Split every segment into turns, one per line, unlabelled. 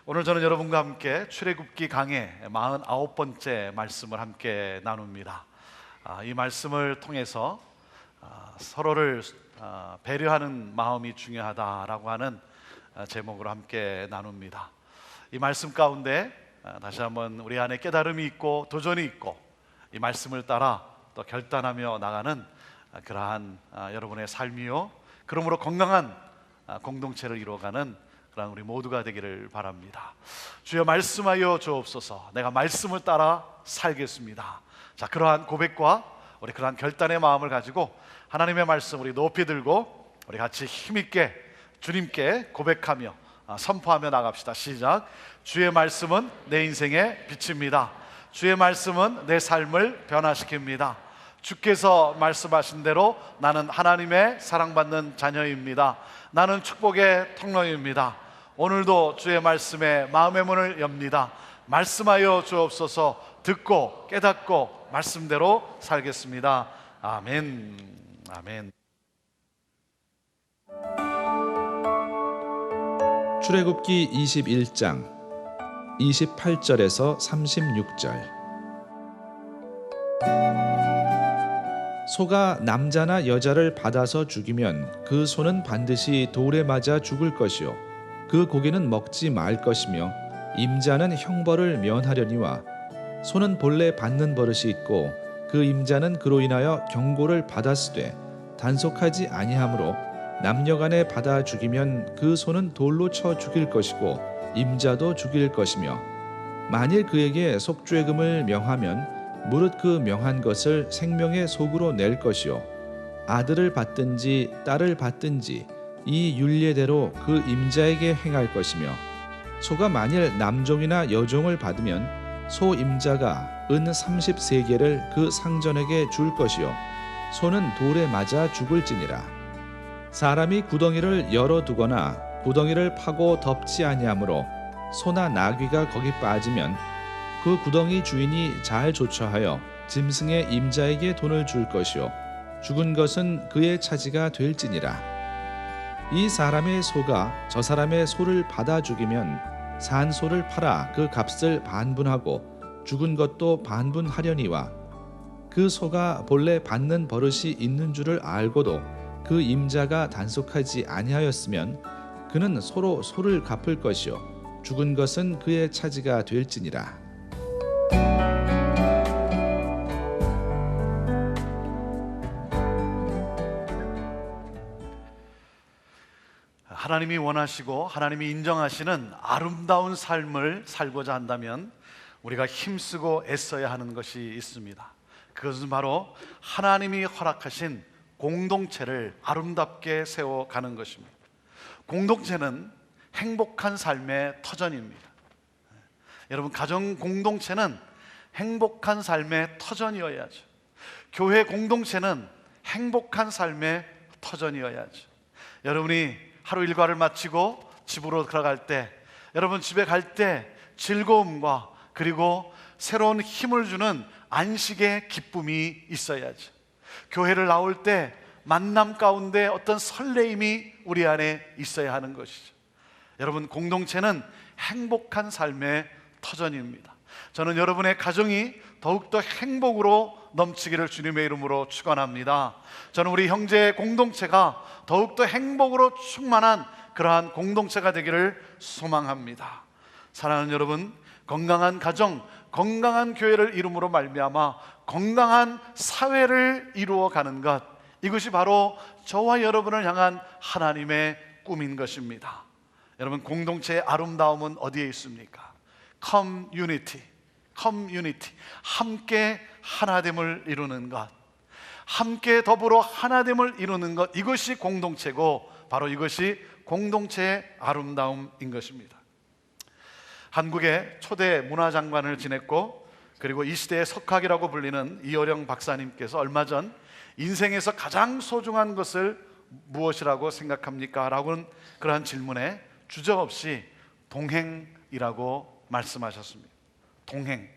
오늘 저는 여러분과 함께 출애굽기 강해 49번째 말씀을 함께 나눕니다. 이 말씀을 통해서 서로를 배려하는 마음이 중요하다라고 하는 제목으로 함께 나눕니다. 이 말씀 가운데 다시 한번 우리 안에 깨달음이 있고 도전이 있고 이 말씀을 따라 또 결단하며 나가는 그러한 여러분의 삶이요, 그러므로 건강한 공동체를 이루어가는 그런 우리 모두가 되기를 바랍니다. 주여 말씀하여 주옵소서. 내가 말씀을 따라 살겠습니다. 자, 그러한 고백과 우리 그러한 결단의 마음을 가지고 하나님의 말씀 우리 높이 들고 우리 같이 힘있게 주님께 고백하며 선포하며 나갑시다. 시작. 주의 말씀은 내 인생의 빛입니다. 주의 말씀은 내 삶을 변화시킵니다. 주께서 말씀하신 대로 나는 하나님의 사랑받는 자녀입니다. 나는 축복의 통로입니다. 오늘도 주의 말씀에 마음의 문을 엽니다. 말씀하여 주옵소서. 듣고 깨닫고 말씀대로 살겠습니다. 아멘. 아멘.
출애굽기 21장 28절에서 36절. 소가 남자나 여자를 받아서 죽이면 그 소는 반드시 돌에 맞아 죽을 것이요 그 고기는 먹지 말 것이며 임자는 형벌을 면하려니와 소는 본래 받는 버릇이 있고 그 임자는 그로 인하여 경고를 받았으되 단속하지 아니하므로 남녀간에 받아 죽이면 그 소는 돌로 쳐 죽일 것이고 임자도 죽일 것이며 만일 그에게 속죄금을 명하면 무릇 그 명한 것을 생명의 속으로 낼 것이요 아들을 받든지 딸을 받든지 이 율례대로 그 임자에게 행할 것이며 소가 만일 남종이나 여종을 받으면 소 임자가 은 30세겔을 그 상전에게 줄 것이요 소는 돌에 맞아 죽을지니라. 사람이 구덩이를 열어두거나 구덩이를 파고 덮지 아니하므로 소나 나귀가 거기 빠지면 그 구덩이 주인이 잘 조처하여 짐승의 임자에게 돈을 줄 것이요 죽은 것은 그의 차지가 될지니라. 이 사람의 소가 저 사람의 소를 받아 죽이면 산 소를 팔아 그 값을 반분하고 죽은 것도 반분하려니와 그 소가 본래 받는 버릇이 있는 줄을 알고도 그 임자가 단속하지 아니하였으면 그는 소로 소를 갚을 것이요 죽은 것은 그의 차지가 될지니라.
하나님이 원하시고 하나님이 인정하시는 아름다운 삶을 살고자 한다면 우리가 힘쓰고 애써야 하는 것이 있습니다. 그것은 바로 하나님이 허락하신 공동체를 아름답게 세워가는 것입니다. 공동체는 행복한 삶의 터전입니다. 여러분, 가정 공동체는 행복한 삶의 터전이어야죠. 교회 공동체는 행복한 삶의 터전이어야죠. 여러분이 하루 일과를 마치고 집으로 들어갈 때, 여러분 집에 갈 때 즐거움과 그리고 새로운 힘을 주는 안식의 기쁨이 있어야죠. 교회를 나올 때 만남 가운데 어떤 설레임이 우리 안에 있어야 하는 것이죠. 여러분, 공동체는 행복한 삶의 터전입니다. 저는 여러분의 가정이 더욱더 행복으로 넘치기를 주님의 이름으로 축원합니다. 저는 우리 형제 공동체가 더욱더 행복으로 충만한 그러한 공동체가 되기를 소망합니다. 사랑하는 여러분, 건강한 가정, 건강한 교회를 이룸으로 말미암아 건강한 사회를 이루어가는 것, 이것이 바로 저와 여러분을 향한 하나님의 꿈인 것입니다. 여러분, 공동체의 아름다움은 어디에 있습니까? 커뮤니티, 함께 하나됨을 이루는 것, 함께 더불어 하나됨을 이루는 것, 이것이 공동체고 바로 이것이 공동체의 아름다움인 것입니다. 한국의 초대 문화장관을 지냈고 그리고 이 시대의 석학이라고 불리는 이어령 박사님께서 얼마 전 인생에서 가장 소중한 것을 무엇이라고 생각합니까? 라고는 그러한 질문에 주저없이 동행이라고 말씀하셨습니다. 동행.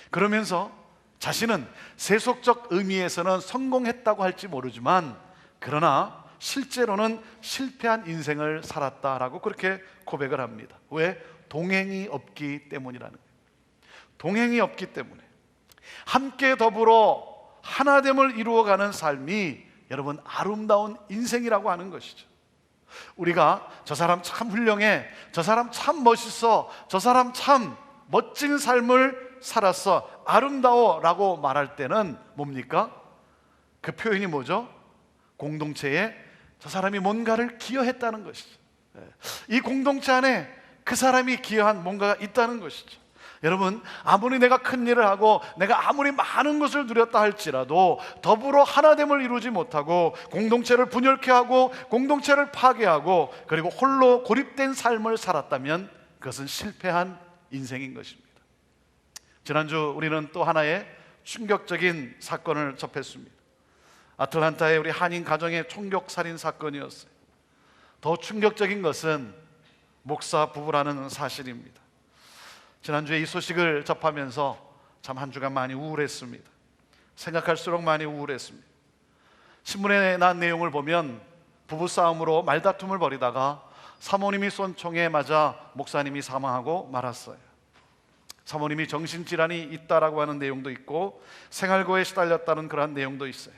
그러면서 자신은 세속적 의미에서는 성공했다고 할지 모르지만 그러나 실제로는 실패한 인생을 살았다라고 그렇게 고백을 합니다. 왜? 동행이 없기 때문이라는 거예요. 동행이 없기 때문에. 함께 더불어 하나됨을 이루어가는 삶이 여러분 아름다운 인생이라고 하는 것이죠. 우리가 저 사람 참 훌륭해, 저 사람 참 멋있어, 저 사람 참 멋진 삶을 살았어, 아름다워 라고 말할 때는 뭡니까? 그 표현이 뭐죠? 공동체에 저 사람이 뭔가를 기여했다는 것이죠. 이 공동체 안에 그 사람이 기여한 뭔가가 있다는 것이죠. 여러분, 아무리 내가 큰 일을 하고 내가 아무리 많은 것을 누렸다 할지라도 더불어 하나됨을 이루지 못하고 공동체를 분열케 하고 공동체를 파괴하고 그리고 홀로 고립된 삶을 살았다면 그것은 실패한 인생인 것입니다. 지난주 우리는 또 하나의 충격적인 사건을 접했습니다. 아틀란타의 우리 한인 가정의 총격살인 사건이었어요. 더 충격적인 것은 목사 부부라는 사실입니다. 지난주에 이 소식을 접하면서 참 한 주간 많이 우울했습니다. 생각할수록 많이 우울했습니다. 신문에 난 내용을 보면 부부싸움으로 말다툼을 벌이다가 사모님이 쏜 총에 맞아 목사님이 사망하고 말았어요. 사모님이 정신질환이 있다라고 하는 내용도 있고 생활고에 시달렸다는 그런 내용도 있어요.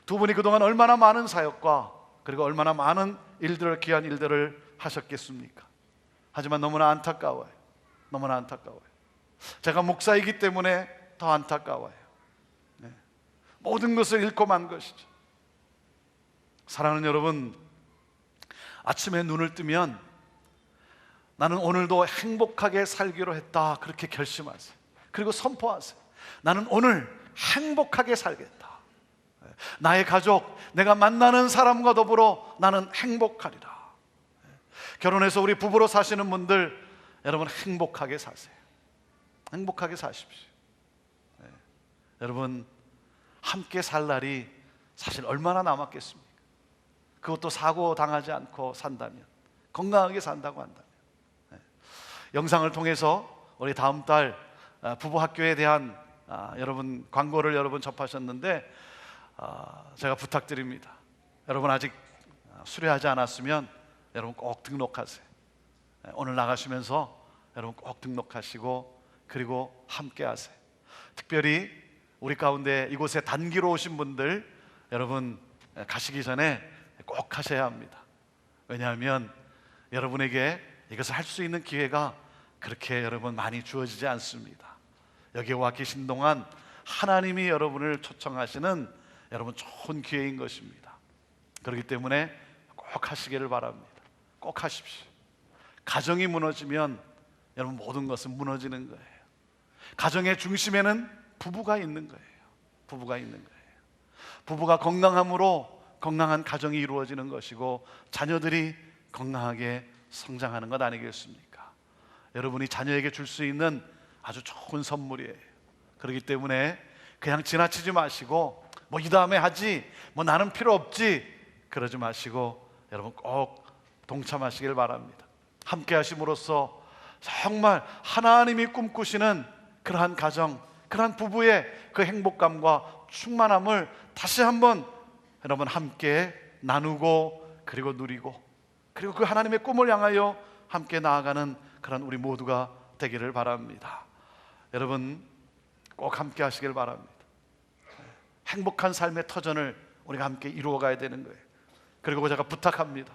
두 분이 그동안 얼마나 많은 사역과 그리고 얼마나 많은 일들을, 귀한 일들을 하셨겠습니까? 하지만 너무나 안타까워요. 너무나 안타까워요. 제가 목사이기 때문에 더 안타까워요. 모든 것을 잃고 만 것이죠. 사랑하는 여러분, 아침에 눈을 뜨면 나는 오늘도 행복하게 살기로 했다, 그렇게 결심하세요. 그리고 선포하세요. 나는 오늘 행복하게 살겠다. 나의 가족, 내가 만나는 사람과 더불어 나는 행복하리라. 결혼해서 우리 부부로 사시는 분들, 여러분 행복하게 사세요. 행복하게 사십시오. 여러분, 함께 살 날이 사실 얼마나 남았겠습니까? 그것도 사고 당하지 않고 산다면, 건강하게 산다고 한다면. 영상을 통해서 우리 다음 달 부부 학교에 대한 여러분 광고를 여러분 접하셨는데, 제가 부탁드립니다. 여러분 아직 수료하지 않았으면 여러분 꼭 등록하세요. 오늘 나가시면서 여러분 꼭 등록하시고 그리고 함께 하세요. 특별히 우리 가운데 이곳에 단기로 오신 분들, 여러분 가시기 전에 꼭 하셔야 합니다. 왜냐하면 여러분에게 이것을 할 수 있는 기회가 그렇게 여러분 많이 주어지지 않습니다. 여기에 와 계신 동안 하나님이 여러분을 초청하시는 여러분 좋은 기회인 것입니다. 그렇기 때문에 꼭 하시기를 바랍니다. 꼭 하십시오. 가정이 무너지면 여러분 모든 것은 무너지는 거예요. 가정의 중심에는 부부가 있는 거예요. 부부가 있는 거예요. 부부가 건강함으로 건강한 가정이 이루어지는 것이고 자녀들이 건강하게 성장하는 것 아니겠습니까? 여러분이 자녀에게 줄 수 있는 아주 좋은 선물이에요. 그렇기 때문에 그냥 지나치지 마시고 뭐 이 다음에 하지, 뭐 나는 필요 없지, 그러지 마시고 여러분 꼭 동참하시길 바랍니다. 함께 하심으로써 정말 하나님이 꿈꾸시는 그러한 가정, 그러한 부부의 그 행복감과 충만함을 다시 한번 여러분 함께 나누고 그리고 누리고 그리고 그 하나님의 꿈을 향하여 함께 나아가는 그런 우리 모두가 되기를 바랍니다. 여러분 꼭 함께 하시길 바랍니다. 행복한 삶의 터전을 우리가 함께 이루어가야 되는 거예요. 그리고 제가 부탁합니다.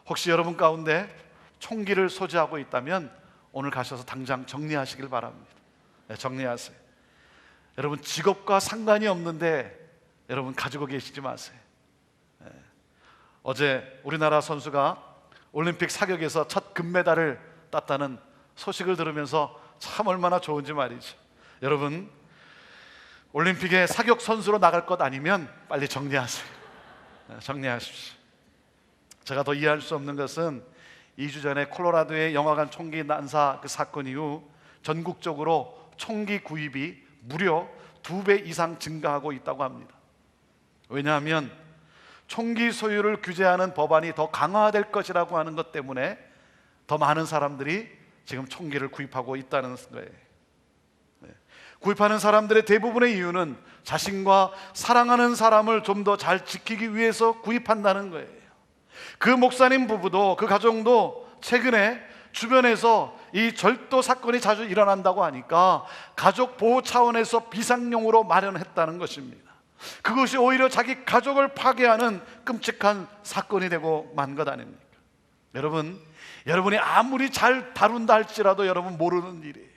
혹시 여러분 가운데 총기를 소지하고 있다면 오늘 가셔서 당장 정리하시길 바랍니다. 정리하세요. 여러분 직업과 상관이 없는데 여러분 가지고 계시지 마세요. 어제 우리나라 선수가 올림픽 사격에서 첫 금메달을 땄다는 소식을 들으면서 참 얼마나 좋은지 말이죠. 여러분 올림픽에 사격 선수로 나갈 것 아니면 빨리 정리하세요. 정리하십시오. 제가 더 이해할 수 없는 것은 2주 전에 콜로라도의 영화관 총기 난사 그 사건 이후 전국적으로 총기 구입이 무려 2배 이상 증가하고 있다고 합니다. 왜냐하면 총기 소유를 규제하는 법안이 더 강화될 것이라고 하는 것 때문에 더 많은 사람들이 지금 총기를 구입하고 있다는 거예요. 구입하는 사람들의 대부분의 이유는 자신과 사랑하는 사람을 좀 더 잘 지키기 위해서 구입한다는 거예요. 그 목사님 부부도, 그 가정도 최근에 주변에서 이 절도 사건이 자주 일어난다고 하니까 가족 보호 차원에서 비상용으로 마련했다는 것입니다. 그것이 오히려 자기 가족을 파괴하는 끔찍한 사건이 되고 만 것 아닙니까? 여러분이 아무리 잘 다룬다 할지라도 여러분 모르는 일이에요.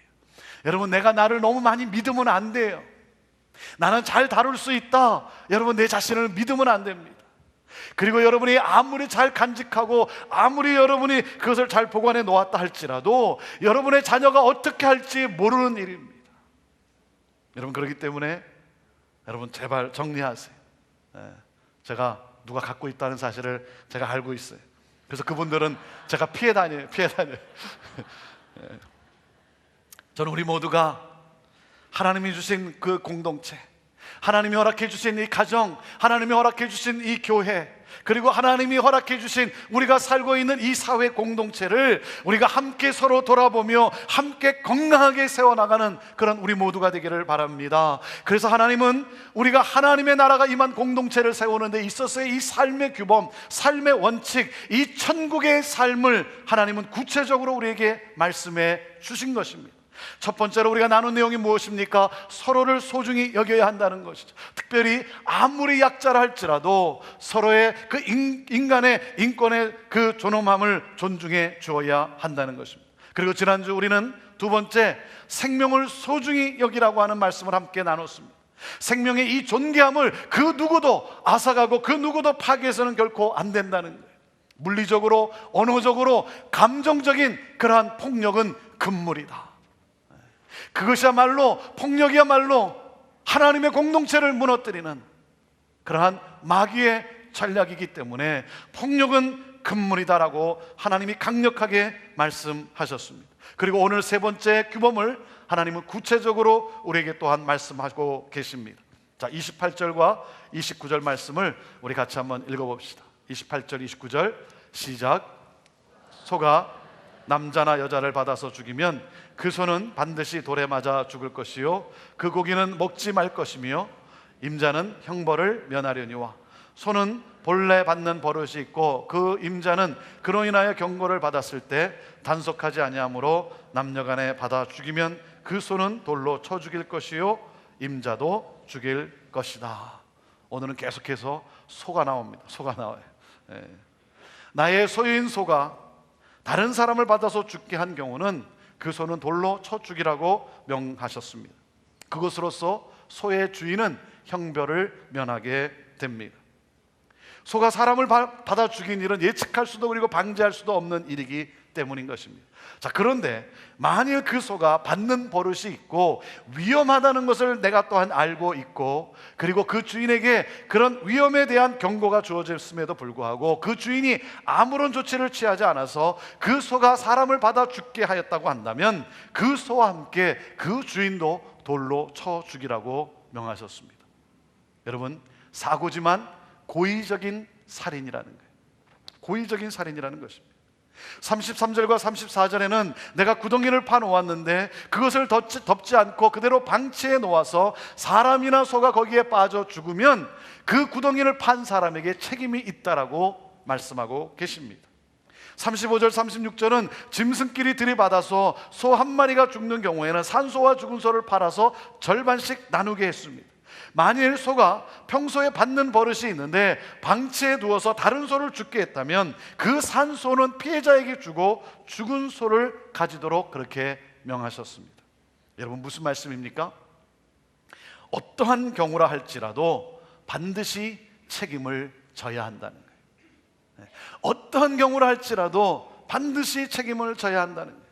여러분, 내가 나를 너무 많이 믿으면 안 돼요. 나는 잘 다룰 수 있다, 여러분 내 자신을 믿으면 안 됩니다. 그리고 여러분이 아무리 잘 간직하고 아무리 여러분이 그것을 잘 보관해 놓았다 할지라도 여러분의 자녀가 어떻게 할지 모르는 일입니다. 여러분, 그렇기 때문에 여러분 제발 정리하세요. 제가 누가 갖고 있다는 사실을 제가 알고 있어요. 그래서 그분들은 제가 피해 다녀요. 저는 우리 모두가 하나님이 주신 그 공동체, 하나님이 허락해 주신 이 가정, 하나님이 허락해 주신 이 교회, 그리고 하나님이 허락해 주신 우리가 살고 있는 이 사회 공동체를 우리가 함께 서로 돌아보며 함께 건강하게 세워나가는 그런 우리 모두가 되기를 바랍니다. 그래서 하나님은 우리가 하나님의 나라가 임한 공동체를 세우는 데 있어서의 이 삶의 규범, 삶의 원칙, 이 천국의 삶을 하나님은 구체적으로 우리에게 말씀해 주신 것입니다. 첫 번째로 우리가 나눈 내용이 무엇입니까? 서로를 소중히 여겨야 한다는 것이죠. 특별히 아무리 약자라 할지라도 서로의 그 인간의 인권의 그 존엄함을 존중해 주어야 한다는 것입니다. 그리고 지난주 우리는 두 번째, 생명을 소중히 여기라고 하는 말씀을 함께 나눴습니다. 생명의 이 존귀함을 그 누구도 앗아가고 그 누구도 파괴해서는 결코 안 된다는 거예요. 물리적으로, 언어적으로, 감정적인 그러한 폭력은 금물이다. 그것이야말로, 폭력이야말로 하나님의 공동체를 무너뜨리는 그러한 마귀의 전략이기 때문에 폭력은 금물이다라고 하나님이 강력하게 말씀하셨습니다. 그리고 오늘 세 번째 규범을 하나님은 구체적으로 우리에게 또한 말씀하고 계십니다. 자, 28절과 29절 말씀을 우리 같이 한번 읽어봅시다. 28절, 29절 시작. 소가 남자나 여자를 받아서 죽이면 그 소는 반드시 돌에 맞아 죽을 것이요 그 고기는 먹지 말 것이며 임자는 형벌을 면하려니와 소는 본래 받는 버릇이 있고 그 임자는 그로 인하여 경고를 받았을 때 단속하지 아니하므로 남녀간에 받아 죽이면 그 소는 돌로 쳐 죽일 것이요 임자도 죽일 것이다. 오늘은 계속해서 소가 나옵니다. 소가 나와요. 나의 소유인 소가 다른 사람을 받아서 죽게 한 경우는 그 소는 돌로 쳐 죽이라고 명하셨습니다. 그것으로서 소의 주인은 형벌을 면하게 됩니다. 소가 사람을 받아 죽인 일은 예측할 수도 그리고 방지할 수도 없는 일이기 때문인 것입니다. 자, 그런데 만일 그 소가 받는 버릇이 있고 위험하다는 것을 내가 또한 알고 있고 그리고 그 주인에게 그런 위험에 대한 경고가 주어졌음에도 불구하고 그 주인이 아무런 조치를 취하지 않아서 그 소가 사람을 받아 죽게 하였다고 한다면 그 소와 함께 그 주인도 돌로 쳐 죽이라고 명하셨습니다. 여러분, 사고지만 고의적인 살인이라는 거예요. 고의적인 살인이라는 것입니다. 33절과 34절에는 내가 구덩이를 파놓았는데 그것을 덮지 않고 그대로 방치해 놓아서 사람이나 소가 거기에 빠져 죽으면 그 구덩이를 판 사람에게 책임이 있다라고 말씀하고 계십니다. 35절 36절은 짐승끼리 들이받아서 소 한 마리가 죽는 경우에는 산소와 죽은 소를 팔아서 절반씩 나누게 했습니다. 만일 소가 평소에 받는 버릇이 있는데 방치해 두어서 다른 소를 죽게 했다면 그 산 소는 피해자에게 주고 죽은 소를 가지도록 그렇게 명하셨습니다. 여러분, 무슨 말씀입니까? 어떠한 경우라 할지라도 반드시 책임을 져야 한다는 거예요. 어떠한 경우라 할지라도 반드시 책임을 져야 한다는 거예요.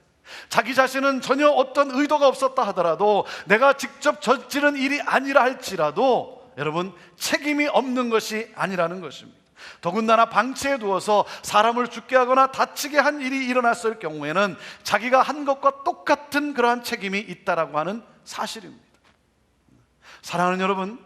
자기 자신은 전혀 어떤 의도가 없었다 하더라도 내가 직접 저지른 일이 아니라 할지라도 여러분, 책임이 없는 것이 아니라는 것입니다. 더군다나 방치해 두어서 사람을 죽게 하거나 다치게 한 일이 일어났을 경우에는 자기가 한 것과 똑같은 그러한 책임이 있다라고 하는 사실입니다. 사랑하는 여러분,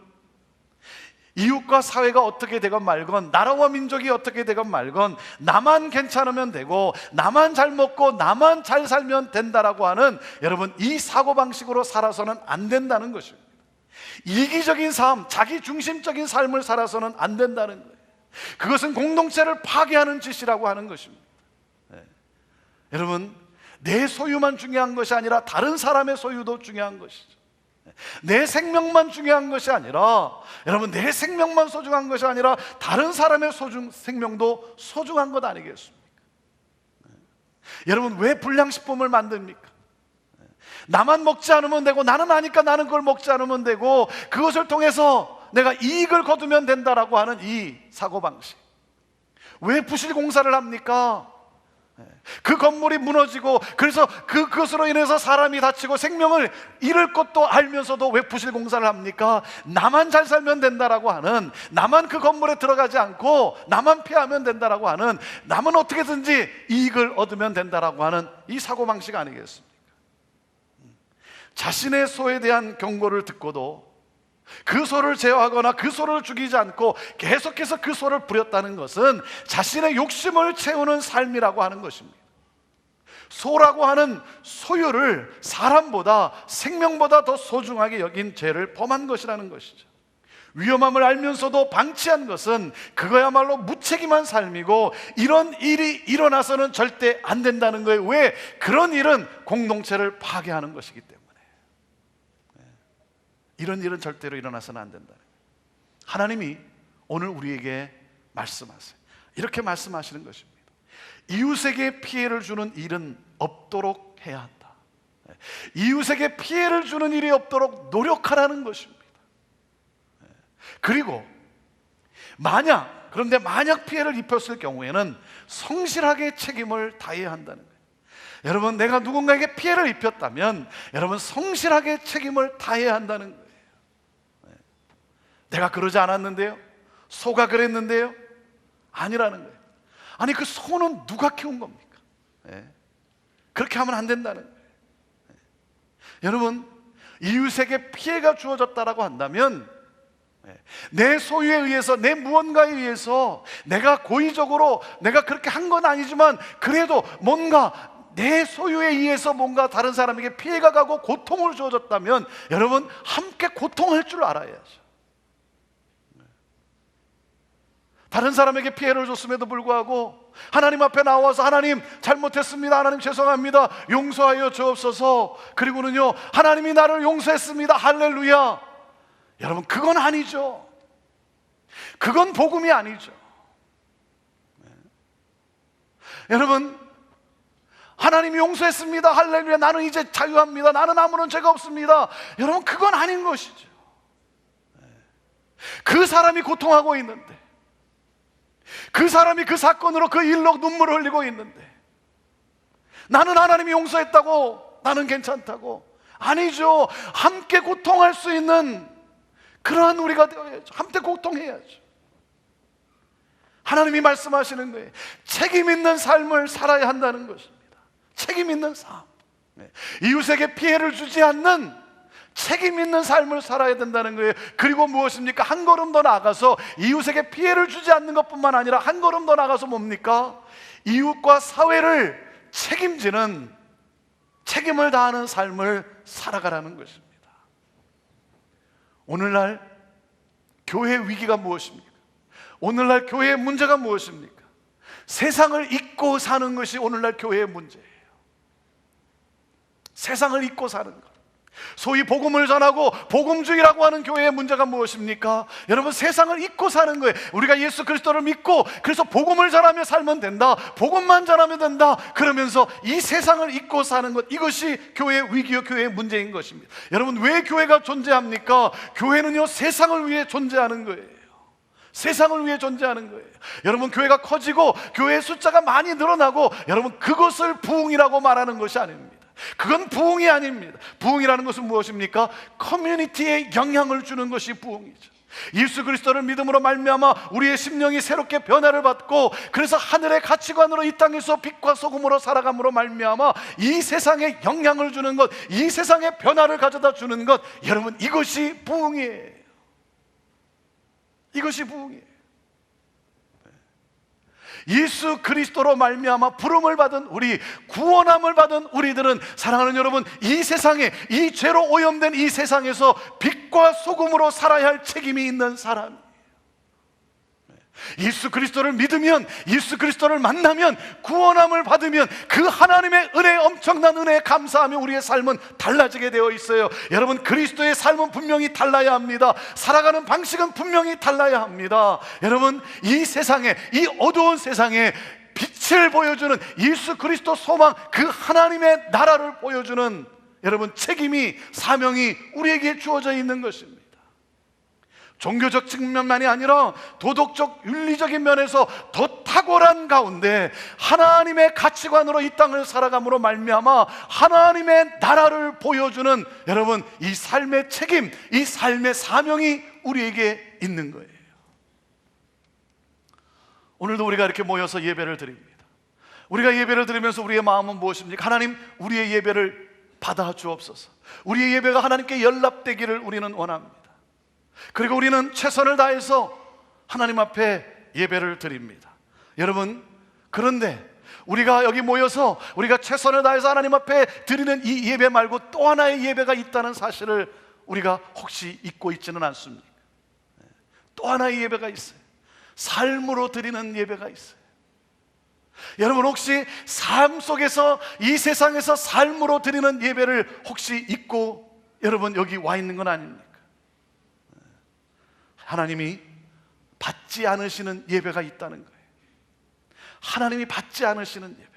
이웃과 사회가 어떻게 되건 말건, 나라와 민족이 어떻게 되건 말건, 나만 괜찮으면 되고 나만 잘 먹고 나만 잘 살면 된다라고 하는, 여러분, 이 사고방식으로 살아서는 안 된다는 것입니다. 이기적인 삶, 자기 중심적인 삶을 살아서는 안 된다는 거예요. 그것은 공동체를 파괴하는 짓이라고 하는 것입니다. 여러분, 내 소유만 중요한 것이 아니라 다른 사람의 소유도 중요한 것이죠. 내 생명만 중요한 것이 아니라, 여러분, 내 생명만 소중한 것이 아니라 다른 사람의 생명도 소중한 것 아니겠습니까? 여러분, 왜 불량식품을 만듭니까? 나만 먹지 않으면 되고, 나는 아니까 나는 그걸 먹지 않으면 되고, 그것을 통해서 내가 이익을 거두면 된다라고 하는 이 사고방식. 왜 부실공사를 합니까? 그 건물이 무너지고, 그래서 그것으로 인해서 사람이 다치고 생명을 잃을 것도 알면서도 왜 부실공사를 합니까? 나만 잘 살면 된다라고 하는, 나만 그 건물에 들어가지 않고 나만 피하면 된다라고 하는, 남은 어떻게든지 이익을 얻으면 된다라고 하는 이 사고방식 아니겠습니까? 자신의 소에 대한 경고를 듣고도 그 소를 제어하거나 그 소를 죽이지 않고 계속해서 그 소를 부렸다는 것은 자신의 욕심을 채우는 삶이라고 하는 것입니다. 소라고 하는 소유를 사람보다, 생명보다 더 소중하게 여긴 죄를 범한 것이라는 것이죠. 위험함을 알면서도 방치한 것은 그거야말로 무책임한 삶이고, 이런 일이 일어나서는 절대 안 된다는 거예요. 왜? 그런 일은 공동체를 파괴하는 것이기 때문에. 이런 일은 절대로 일어나서는 안 된다. 하나님이 오늘 우리에게 말씀하세요. 이렇게 말씀하시는 것입니다. 이웃에게 피해를 주는 일은 없도록 해야 한다. 이웃에게 피해를 주는 일이 없도록 노력하라는 것입니다. 그리고 그런데 만약 피해를 입혔을 경우에는 성실하게 책임을 다해야 한다는 거예요. 여러분, 내가 누군가에게 피해를 입혔다면 여러분, 성실하게 책임을 다해야 한다는 거예요. 내가 그러지 않았는데요? 소가 그랬는데요? 아니라는 거예요. 아니, 그 소는 누가 키운 겁니까? 그렇게 하면 안 된다는 거예요. 여러분, 이웃에게 피해가 주어졌다라고 한다면 내 소유에 의해서, 내 무언가에 의해서 내가 고의적으로 내가 그렇게 한 건 아니지만 그래도 뭔가 내 소유에 의해서 뭔가 다른 사람에게 피해가 가고 고통을 주어졌다면 여러분, 함께 고통할 줄 알아야죠. 다른 사람에게 피해를 줬음에도 불구하고 하나님 앞에 나와서, 하나님 잘못했습니다, 하나님 죄송합니다, 용서하여 주옵소서, 그리고는요, 하나님이 나를 용서했습니다, 할렐루야. 여러분, 그건 아니죠. 그건 복음이 아니죠. 여러분, 하나님이 용서했습니다, 할렐루야, 나는 이제 자유합니다, 나는 아무런 죄가 없습니다. 여러분, 그건 아닌 것이죠. 그 사람이 고통하고 있는데, 그 사람이 그 사건으로, 그 일로 눈물을 흘리고 있는데 나는 하나님이 용서했다고, 나는 괜찮다고. 아니죠. 함께 고통할 수 있는 그러한 우리가 되어야죠. 함께 고통해야죠. 하나님이 말씀하시는 거예요. 책임 있는 삶을 살아야 한다는 것입니다. 책임 있는 삶. 이웃에게 피해를 주지 않는 책임 있는 삶을 살아야 된다는 거예요. 그리고 무엇입니까? 한 걸음 더 나아가서 이웃에게 피해를 주지 않는 것뿐만 아니라 한 걸음 더 나아가서 뭡니까? 이웃과 사회를 책임지는, 책임을 다하는 삶을 살아가라는 것입니다. 오늘날 교회 위기가 무엇입니까? 오늘날 교회의 문제가 무엇입니까? 세상을 잊고 사는 것이 오늘날 교회의 문제예요. 세상을 잊고 사는 것, 소위 복음을 전하고 복음주의라고 하는 교회의 문제가 무엇입니까? 여러분, 세상을 잊고 사는 거예요. 우리가 예수 그리스도를 믿고 그래서 복음을 전하며 살면 된다, 복음만 전하면 된다, 그러면서 이 세상을 잊고 사는 것, 이것이 교회의 위기요, 교회의 문제인 것입니다. 여러분, 왜 교회가 존재합니까? 교회는요, 세상을 위해 존재하는 거예요. 세상을 위해 존재하는 거예요. 여러분, 교회가 커지고 교회의 숫자가 많이 늘어나고, 여러분, 그것을 부흥이라고 말하는 것이 아닙니다. 그건 부흥이 아닙니다. 부흥이라는 것은 무엇입니까? 커뮤니티에 영향을 주는 것이 부흥이죠. 예수 그리스도를 믿음으로 말미암아 우리의 심령이 새롭게 변화를 받고, 그래서 하늘의 가치관으로 이 땅에서 빛과 소금으로 살아감으로 말미암아 이 세상에 영향을 주는 것, 이 세상에 변화를 가져다 주는 것, 여러분, 이것이 부흥이에요. 이것이 부흥이에요. 예수 그리스도로 말미암아 부름을 받은 우리, 구원함을 받은 우리들은, 사랑하는 여러분, 이 세상에, 이 죄로 오염된 이 세상에서 빛과 소금으로 살아야 할 책임이 있는 사람이에요. 예수 그리스도를 믿으면, 예수 그리스도를 만나면, 구원함을 받으면 그 하나님의 은혜, 엄청난 은혜에 감사하며 우리의 삶은 달라지게 되어 있어요. 여러분, 그리스도의 삶은 분명히 달라야 합니다. 살아가는 방식은 분명히 달라야 합니다. 여러분, 이 세상에, 이 어두운 세상에 빛을 보여주는 예수 그리스도 소망, 그 하나님의 나라를 보여주는 여러분 책임이, 사명이 우리에게 주어져 있는 것입니다. 종교적 측면만이 아니라 도덕적, 윤리적인 면에서 더 탁월한 가운데 하나님의 가치관으로 이 땅을 살아감으로 말미암아 하나님의 나라를 보여주는 여러분, 이 삶의 책임, 이 삶의 사명이 우리에게 있는 거예요. 오늘도 우리가 이렇게 모여서 예배를 드립니다. 우리가 예배를 드리면서 우리의 마음은 무엇입니까? 하나님, 우리의 예배를 받아 주옵소서. 우리의 예배가 하나님께 연락되기를 우리는 원합니다. 그리고 우리는 최선을 다해서 하나님 앞에 예배를 드립니다. 여러분, 그런데 우리가 여기 모여서 우리가 최선을 다해서 하나님 앞에 드리는 이 예배 말고 또 하나의 예배가 있다는 사실을 우리가 혹시 잊고 있지는 않습니까? 또 하나의 예배가 있어요. 삶으로 드리는 예배가 있어요. 여러분, 혹시 삶 속에서, 이 세상에서 삶으로 드리는 예배를 혹시 잊고 여러분 여기 와 있는 건 아닙니까? 하나님이 받지 않으시는 예배가 있다는 거예요. 하나님이 받지 않으시는 예배.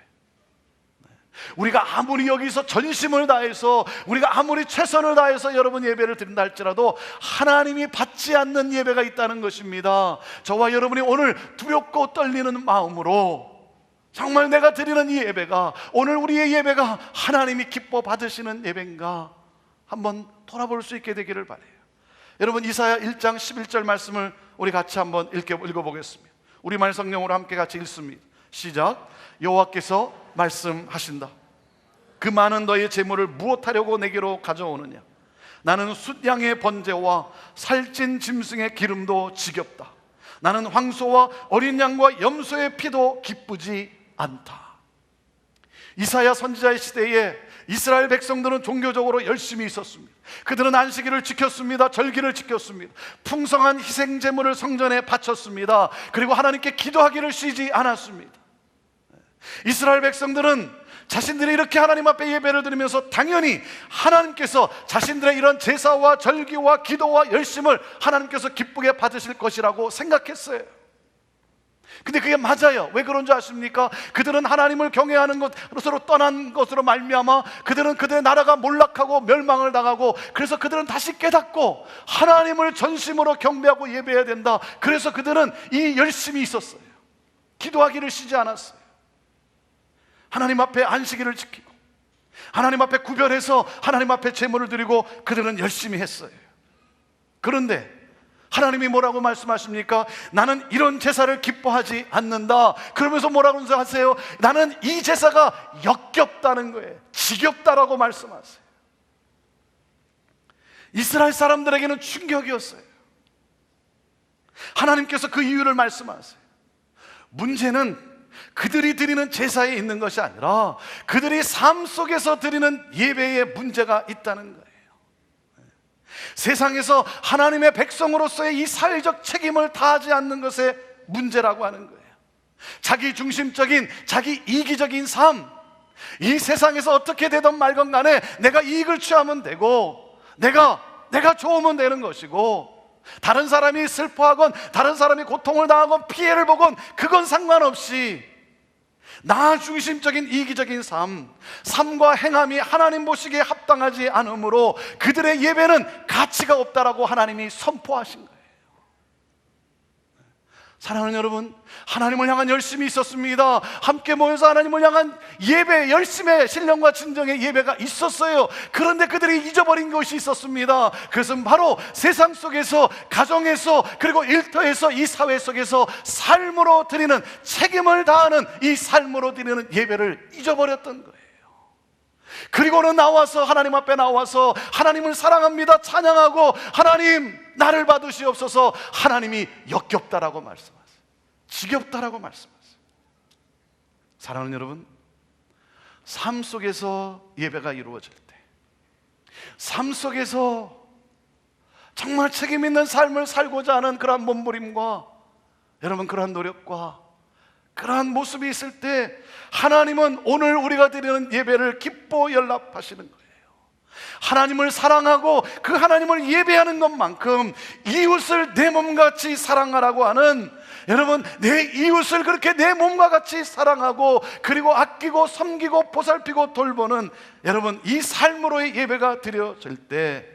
우리가 아무리 여기서 전심을 다해서, 우리가 아무리 최선을 다해서 여러분 예배를 드린다 할지라도 하나님이 받지 않는 예배가 있다는 것입니다. 저와 여러분이 오늘 두렵고 떨리는 마음으로 정말 내가 드리는 이 예배가, 오늘 우리의 예배가 하나님이 기뻐 받으시는 예배인가 한번 돌아볼 수 있게 되기를 바라요. 여러분, 이사야 1장 11절 말씀을 우리 같이 한번 읽어보겠습니다. 우리말 성경으로 함께 같이 읽습니다. 시작. 여호와께서 말씀하신다. 그 많은 너의 재물을 무엇하려고 내게로 가져오느냐? 나는 숫양의 번제와 살찐 짐승의 기름도 지겹다. 나는 황소와 어린 양과 염소의 피도 기쁘지 않다. 이사야 선지자의 시대에 이스라엘 백성들은 종교적으로 열심히 있었습니다. 그들은 안식일을 지켰습니다. 절기를 지켰습니다. 풍성한 희생 제물을 성전에 바쳤습니다. 그리고 하나님께 기도하기를 쉬지 않았습니다. 이스라엘 백성들은 자신들이 이렇게 하나님 앞에 예배를 드리면서 당연히 하나님께서 자신들의 이런 제사와 절기와 기도와 열심을 하나님께서 기쁘게 받으실 것이라고 생각했어요. 근데 그게 맞아요. 왜 그런 줄 아십니까? 그들은 하나님을 경외하는 것으로 떠난 것으로 말미암아 그들은 그들의 나라가 몰락하고 멸망을 당하고, 그래서 그들은 다시 깨닫고 하나님을 전심으로 경배하고 예배해야 된다. 그래서 그들은 이 열심이 있었어요. 기도하기를 쉬지 않았어요. 하나님 앞에 안식일을 지키고 하나님 앞에 구별해서 하나님 앞에 제물을 드리고 그들은 열심히 했어요. 그런데 하나님이 뭐라고 말씀하십니까? 나는 이런 제사를 기뻐하지 않는다. 그러면서 뭐라고 하세요? 나는 이 제사가 역겹다는 거예요. 지겹다라고 말씀하세요. 이스라엘 사람들에게는 충격이었어요. 하나님께서 그 이유를 말씀하세요. 문제는 그들이 드리는 제사에 있는 것이 아니라 그들이 삶 속에서 드리는 예배에 문제가 있다는 거예요. 세상에서 하나님의 백성으로서의 이 사회적 책임을 다하지 않는 것에 문제라고 하는 거예요. 자기 중심적인, 자기 이기적인 삶, 이 세상에서 어떻게 되든 말건 간에 내가 이익을 취하면 되고 내가 좋으면 되는 것이고, 다른 사람이 슬퍼하건 다른 사람이 고통을 당하건 피해를 보건 그건 상관없이 나 중심적인 이기적인 삶과 행함이 하나님 보시기에 합당하지 않으므로 그들의 예배는 가치가 없다라고 하나님이 선포하신 거예요. 사랑하는 여러분, 하나님을 향한 열심이 있었습니다. 함께 모여서 하나님을 향한 예배, 열심의 신령과 진정의 예배가 있었어요. 그런데 그들이 잊어버린 것이 있었습니다. 그것은 바로 세상 속에서, 가정에서, 그리고 일터에서, 이 사회 속에서 삶으로 드리는, 책임을 다하는 이 삶으로 드리는 예배를 잊어버렸던 거예요. 그리고는 하나님 앞에 나와서 하나님을 사랑합니다, 찬양하고 하나님 나를 받으시옵소서. 하나님이 역겹다라고 말씀하세요. 지겹다라고 말씀하세요. 사랑하는 여러분, 삶 속에서 예배가 이루어질 때, 삶 속에서 정말 책임 있는 삶을 살고자 하는 그러한 몸부림과 여러분 그러한 노력과 그러한 모습이 있을 때 하나님은 오늘 우리가 드리는 예배를 기뻐 연락하시는 거예요. 하나님을 사랑하고 그 하나님을 예배하는 것만큼 이웃을 내 몸같이 사랑하라고 하는, 여러분 내 이웃을 그렇게 내 몸과 같이 사랑하고 그리고 아끼고 섬기고 보살피고 돌보는 여러분 이 삶으로의 예배가 드려질 때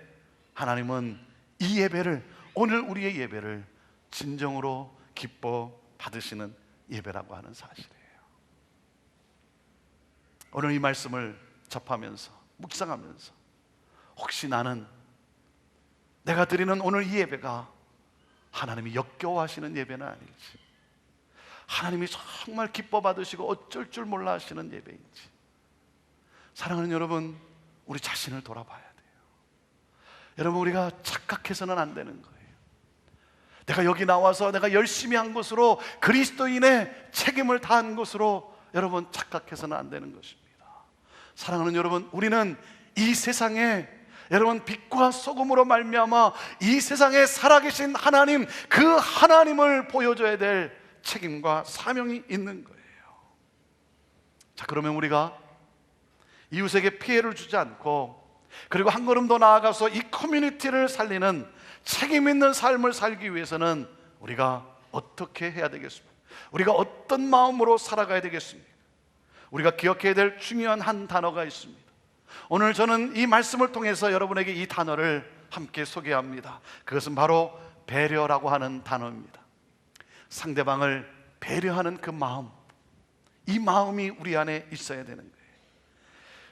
하나님은 이 예배를, 오늘 우리의 예배를 진정으로 기뻐 받으시는 예배라고 하는 사실이에요. 오늘 이 말씀을 접하면서 묵상하면서 혹시 나는 내가 드리는 오늘 이 예배가 하나님이 역겨워하시는 예배는 아닐지, 하나님이 정말 기뻐 받으시고 어쩔 줄 몰라 하시는 예배인지, 사랑하는 여러분, 우리 자신을 돌아봐야 돼요. 여러분, 우리가 착각해서는 안 되는 거예요. 내가 여기 나와서 내가 열심히 한 것으로, 그리스도인의 책임을 다한 것으로 여러분 착각해서는 안 되는 것입니다. 사랑하는 여러분, 우리는 이 세상에 여러분 빛과 소금으로 말미암아 이 세상에 살아계신 하나님, 그 하나님을 보여줘야 될 책임과 사명이 있는 거예요. 자, 그러면 우리가 이웃에게 피해를 주지 않고 그리고 한 걸음 더 나아가서 이 커뮤니티를 살리는 책임 있는 삶을 살기 위해서는 우리가 어떻게 해야 되겠습니까? 우리가 어떤 마음으로 살아가야 되겠습니까? 우리가 기억해야 될 중요한 한 단어가 있습니다. 오늘 저는 이 말씀을 통해서 여러분에게 이 단어를 함께 소개합니다. 그것은 바로 배려라고 하는 단어입니다. 상대방을 배려하는 그 마음, 이 마음이 우리 안에 있어야 되는 거예요.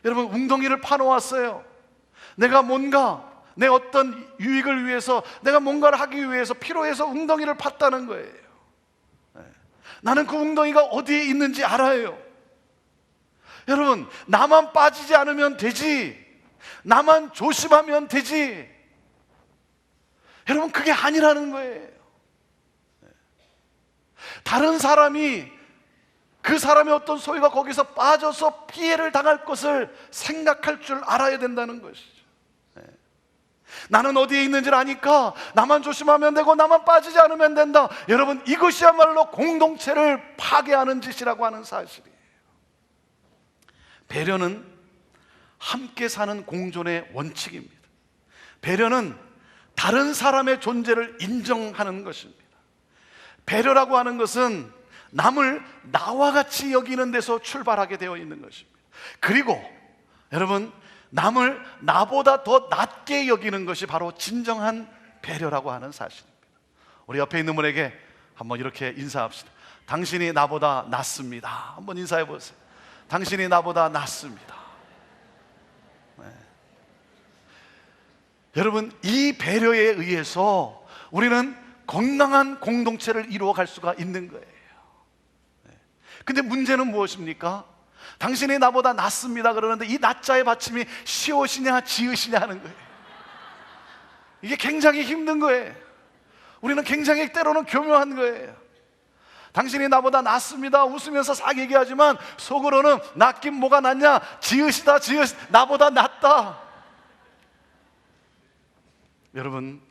여러분, 웅덩이를 파놓았어요. 내가 뭔가 내 어떤 유익을 위해서, 내가 뭔가를 하기 위해서 필요해서 웅덩이를 팠다는 거예요. 나는 그 웅덩이가 어디에 있는지 알아요. 여러분, 나만 빠지지 않으면 되지, 나만 조심하면 되지, 여러분 그게 아니라는 거예요. 다른 사람이, 그 사람의 어떤 소유가 거기서 빠져서 피해를 당할 것을 생각할 줄 알아야 된다는 것이죠. 나는 어디에 있는지를 아니까 나만 조심하면 되고 나만 빠지지 않으면 된다. 여러분, 이것이야말로 공동체를 파괴하는 짓이라고 하는 사실이에요. 배려는 함께 사는 공존의 원칙입니다. 배려는 다른 사람의 존재를 인정하는 것입니다. 배려라고 하는 것은 남을 나와 같이 여기는 데서 출발하게 되어 있는 것입니다. 그리고 여러분, 남을 나보다 더 낮게 여기는 것이 바로 진정한 배려라고 하는 사실입니다. 우리 옆에 있는 분에게 한번 이렇게 인사합시다. 당신이 나보다 낫습니다. 한번 인사해 보세요. 당신이 나보다 낫습니다. 네. 여러분, 이 배려에 의해서 우리는 건강한 공동체를 이루어갈 수가 있는 거예요. 근데 문제는 무엇입니까? 당신이 나보다 낫습니다 그러는데 이 낫자의 받침이 시옷이냐 지읒이냐 하는 거예요. 이게 굉장히 힘든 거예요. 우리는 굉장히 때로는 교묘한 거예요. 당신이 나보다 낫습니다 웃으면서 싹 얘기하지만 속으로는 낫긴 뭐가 낫냐, 지읒이다 지읒, 나보다 낫다. 여러분,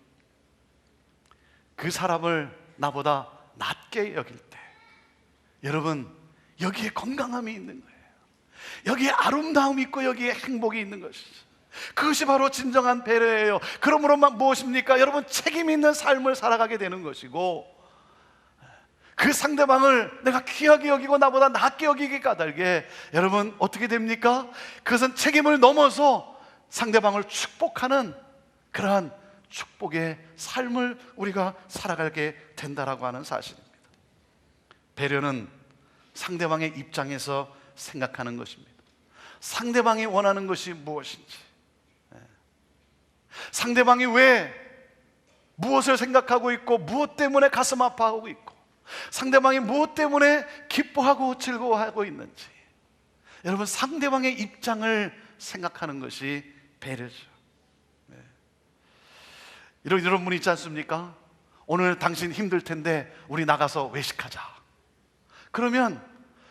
그 사람을 나보다 낫게 여길 때 여러분, 여기에 건강함이 있는 거예요. 여기에 아름다움이 있고 여기에 행복이 있는 것이죠. 그것이 바로 진정한 배려예요. 그러므로 무엇입니까? 여러분, 책임 있는 삶을 살아가게 되는 것이고, 그 상대방을 내가 귀하게 여기고 나보다 낫게 여기게 까닭에 여러분 어떻게 됩니까? 그것은 책임을 넘어서 상대방을 축복하는 그러한 축복의 삶을 우리가 살아가게 된다라고 하는 사실입니다. 배려는 상대방의 입장에서 생각하는 것입니다. 상대방이 원하는 것이 무엇인지, 상대방이 왜 무엇을 생각하고 있고 무엇 때문에 가슴 아파하고 있고 상대방이 무엇 때문에 기뻐하고 즐거워하고 있는지, 여러분 상대방의 입장을 생각하는 것이 배려죠. 이런 분이 있지 않습니까? 오늘 당신 힘들 텐데 우리 나가서 외식하자. 그러면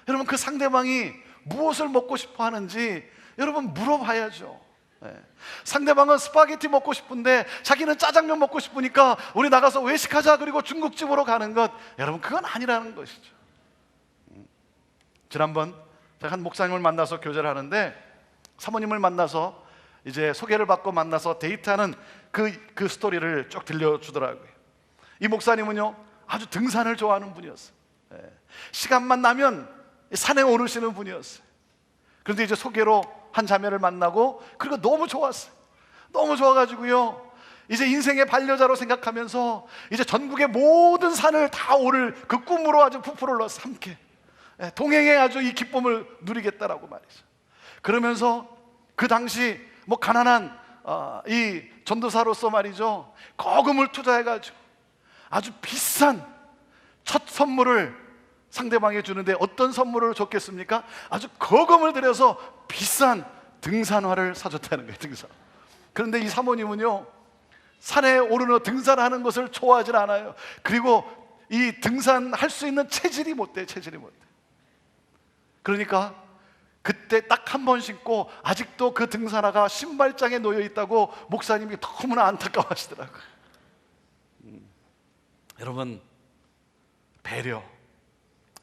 여러분 그 상대방이 무엇을 먹고 싶어 하는지 여러분 물어봐야죠. 상대방은 스파게티 먹고 싶은데 자기는 짜장면 먹고 싶으니까 우리 나가서 외식하자 그리고 중국집으로 가는 것, 여러분 그건 아니라는 것이죠. 지난번 제가 한 목사님을 만나서 교제를 하는데, 사모님을 만나서 이제 소개를 받고 만나서 데이트하는 그 스토리를 쭉 들려주더라고요. 이 목사님은요 아주 등산을 좋아하는 분이었어요. 시간만 나면 산에 오르시는 분이었어요. 그런데 이제 소개로 한 자매를 만나고, 그리고 너무 좋았어요. 너무 좋아가지고요 이제 인생의 반려자로 생각하면서 이제 전국의 모든 산을 다 오를 그 꿈으로 아주 부풀어 올라서 함께 동행해 아주 이 기쁨을 누리겠다라고 말이죠. 그러면서 그 당시 뭐 가난한 이 전도사로서 말이죠, 거금을 투자해가지고 아주 비싼 첫 선물을 상대방에 주는데, 어떤 선물을 줬겠습니까? 아주 거금을 들여서 비싼 등산화를 사줬다는 거예요. 등산. 그런데 이 사모님은요 산에 오르는 등산하는 것을 좋아하지 않아요. 그리고 이 등산할 수 있는 체질이 못 돼. 그러니까 그때 딱 한 번 신고 아직도 그 등산화가 신발장에 놓여 있다고 목사님이 너무나 안타까워하시더라고요. 여러분, 배려,